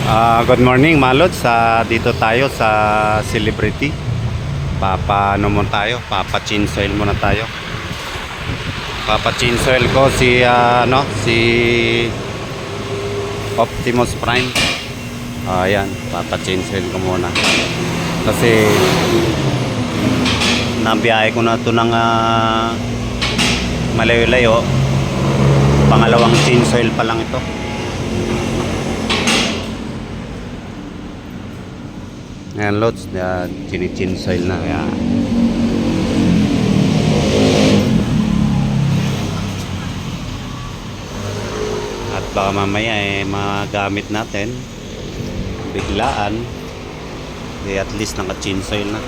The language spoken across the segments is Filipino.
Good morning, Malod. Dito tayo sa Celebrity. Ano muna tayo? Papa-chinsoil muna tayo. Papa-chinsoil ko si Optimus Prime. Ayan, papa-chinsoil ko muna. Kasi nabiyahe ko na ito ng malayo-layo. Pangalawang chinsoil pa lang ito. Ayan, loads, chinsoil na. Ayan. At baka mamaya magamit natin biglaan, at least naka-chinsoil na.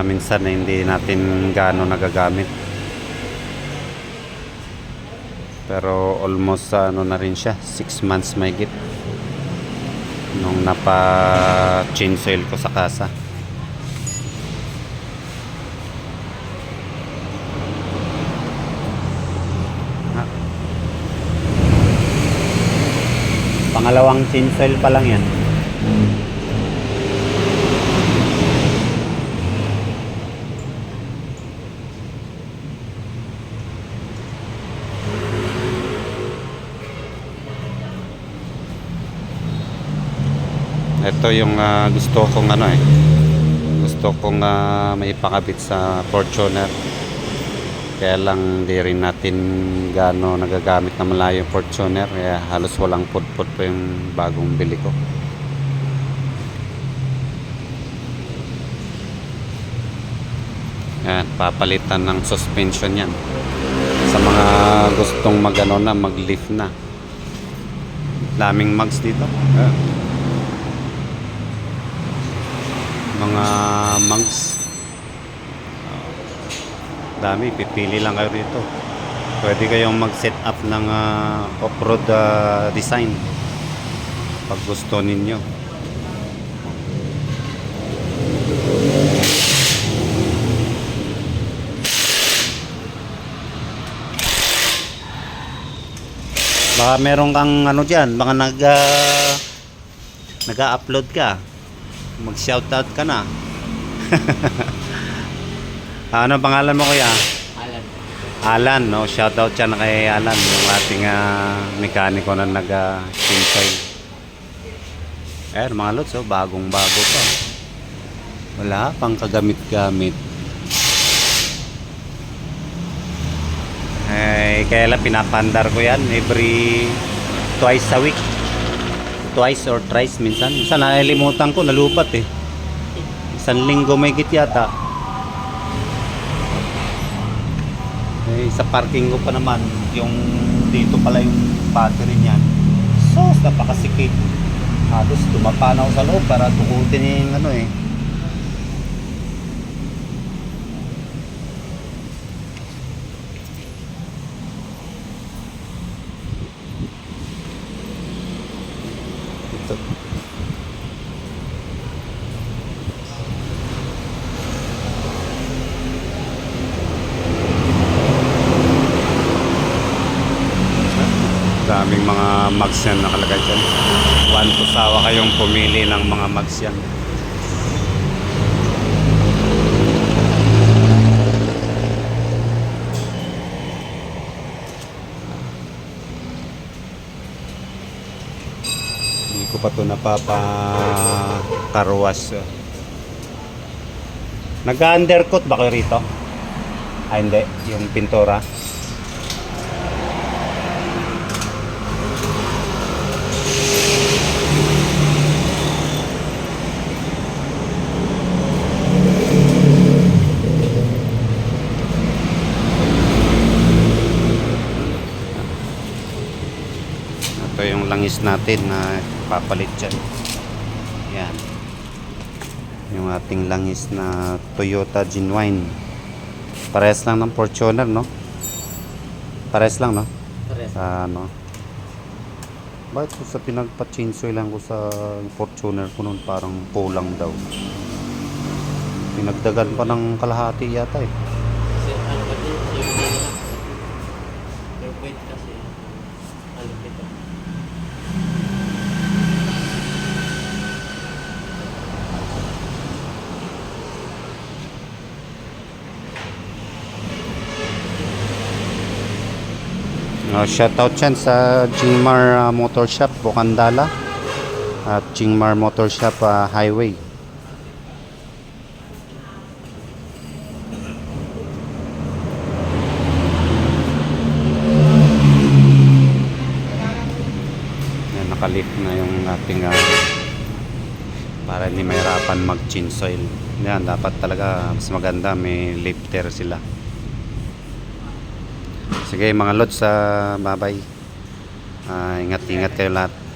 Minsan na hindi natin gaano nagagamit, pero almost na rin siya, 6 months may git nung napa chinsoil ko sa kasa. Pangalawang chinsoil pa lang yan. Ito yung gusto kong maipakabit sa Fortuner, kaya lang di rin natin gaano nagagamit na malayo yung Fortuner, kaya halos walang pudpud po yung bagong bili ko. Yan, papalitan ng suspension yan sa mga gustong mag-lift na. Daming mugs dito. Mga mugs, dami, pipili lang kayo dito. Pwede kayong mag-set up ng off-road design pag gusto ninyo. Baka meron kang dyan, baka nag-upload ka, mag-shoutout ka na. Ano pangalan mo, kuya? Alan, no? Shoutout siya na kay Alan, yung ating mekaniko na nag-chinsoil. Mga lods, bagong-bago pa. Wala pang kagamit-gamit. Kaya lang pinapandar ko yan every twice a week. Twice or thrice minsan. Minsan nalimutan ko, nalupat Isang linggo may git yata. Sa parking ko pa naman, yung dito pala yung battery niyan. So, napakasikip. Halos tumapa na ako sa loob para tukutin yung ito. Daming mga mugs yan nakalagay dyan. 1 to sawa kayong pumili ng mga mugs yan. Hindi ko pa ito napapa-carwash. Nag-undercoat ba kayo rito? Hindi, yung pintura. Ito yung langis natin na papalit dyan. Yan, yung ating langis na Toyota Genuine. Parehas lang ng Fortuner, no? Parehas lang, no? Parehas. Bakit ko sa pinagpa-chinsoy lang ko sa Fortuner ko noon parang kulang daw. Pinagdagan pa ng kalahati yata eh. Kasi ano kasi, safety nila. Pero wait kasi, ano ito. Shoutout dyan sa Jingmar Motor Shop, Bukandala at Jingmar Motor Shop Highway. Yan, nakalift na yung ating para hindi mahirapan mag-change oil. Yan, dapat talaga mas maganda may lifter sila. Sige mga lods, bye bye. Ingat-ingat kayo lahat.